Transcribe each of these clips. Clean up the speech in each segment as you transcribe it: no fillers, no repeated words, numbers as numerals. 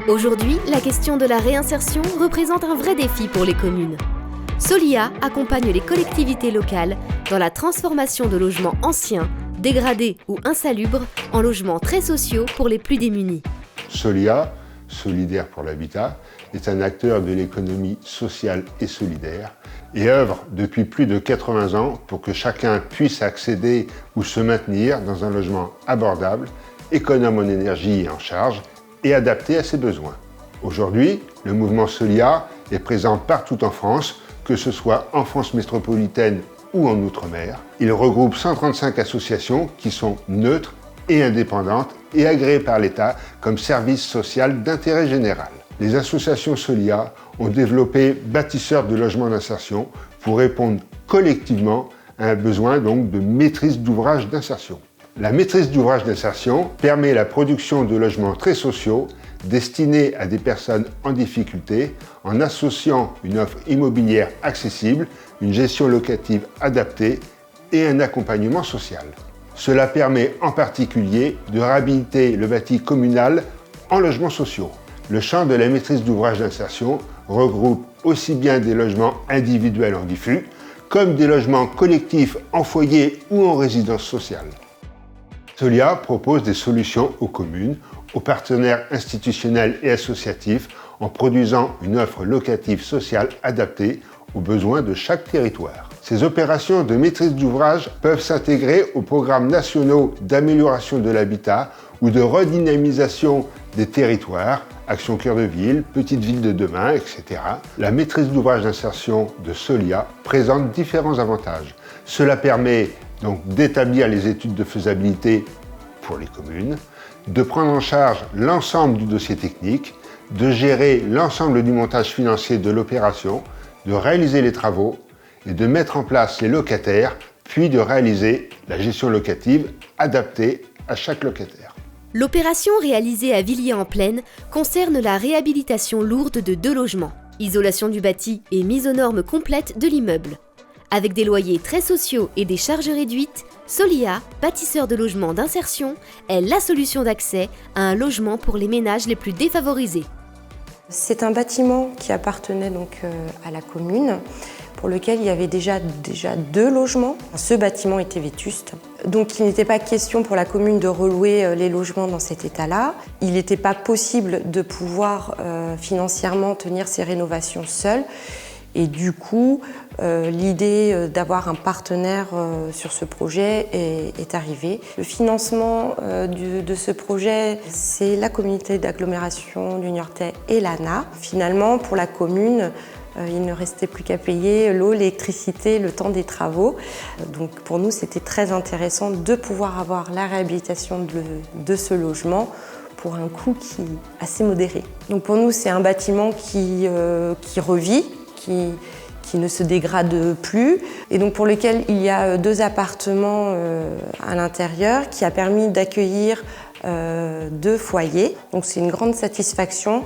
Aujourd'hui, la question de la réinsertion représente un vrai défi pour les communes. Solia accompagne les collectivités locales dans la transformation de logements anciens, dégradés ou insalubres en logements très sociaux pour les plus démunis. Solia, Solidaire pour l'habitat, est un acteur de l'économie sociale et solidaire et œuvre depuis plus de 80 ans pour que chacun puisse accéder ou se maintenir dans un logement abordable, économe en énergie et en charge et adapté à ses besoins. Aujourd'hui, le mouvement Solia est présent partout en France, que ce soit en France métropolitaine ou en Outre-mer. Il regroupe 135 associations qui sont neutres et indépendantes et agréées par l'État comme service social d'intérêt général. Les associations Solia ont développé Bâtisseurs de logements d'insertion pour répondre collectivement à un besoin donc de maîtrise d'ouvrage d'insertion. La maîtrise d'ouvrage d'insertion permet la production de logements très sociaux destinés à des personnes en difficulté en associant une offre immobilière accessible, une gestion locative adaptée et un accompagnement social. Cela permet en particulier de réhabiliter le bâti communal en logements sociaux. Le champ de la maîtrise d'ouvrage d'insertion regroupe aussi bien des logements individuels en diffus comme des logements collectifs en foyer ou en résidence sociale. Solia propose des solutions aux communes, aux partenaires institutionnels et associatifs en produisant une offre locative sociale adaptée aux besoins de chaque territoire. Ces opérations de maîtrise d'ouvrage peuvent s'intégrer aux programmes nationaux d'amélioration de l'habitat ou de redynamisation des territoires, Action Cœur de Ville, Petite Ville de demain, etc. La maîtrise d'ouvrage d'insertion de Solia présente différents avantages. Cela permet donc d'établir les études de faisabilité pour les communes, de prendre en charge l'ensemble du dossier technique, de gérer l'ensemble du montage financier de l'opération, de réaliser les travaux et de mettre en place les locataires, puis de réaliser la gestion locative adaptée à chaque locataire. L'opération réalisée à Villiers-en-Plaine concerne la réhabilitation lourde de 2 logements, isolation du bâti et mise aux normes complètes de l'immeuble. Avec des loyers très sociaux et des charges réduites, Solia, bâtisseur de logements d'insertion, est la solution d'accès à un logement pour les ménages les plus défavorisés. C'est un bâtiment qui appartenait donc à la commune, pour lequel il y avait déjà 2 logements. Ce bâtiment était vétuste, donc il n'était pas question pour la commune de relouer les logements dans cet état-là. Il n'était pas possible de pouvoir financièrement tenir ces rénovations seul. Et du coup, l'idée d'avoir un partenaire sur ce projet est arrivée. Le financement de ce projet, c'est la communauté d'agglomération du Niortais et l'ANA. Finalement, pour la commune, il ne restait plus qu'à payer l'eau, l'électricité, le temps des travaux. Donc pour nous, c'était très intéressant de pouvoir avoir la réhabilitation de ce logement pour un coût qui est assez modéré. Donc pour nous, c'est un bâtiment qui revit, qui ne se dégrade plus et donc pour lequel il y a 2 appartements à l'intérieur qui a permis d'accueillir 2 foyers. Donc c'est une grande satisfaction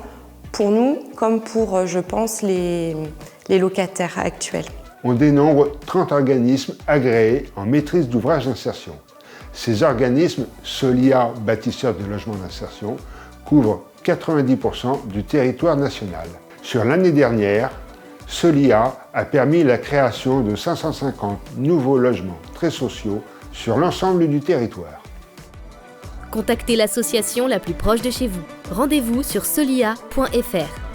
pour nous comme pour, je pense, les locataires actuels. On dénombre 30 organismes agréés en maîtrise d'ouvrage d'insertion. Ces organismes, Solia, bâtisseurs de logements d'insertion, couvrent 90% du territoire national. Sur l'année dernière, Solia a permis la création de 550 nouveaux logements très sociaux sur l'ensemble du territoire. Contactez l'association la plus proche de chez vous. Rendez-vous sur solia.fr.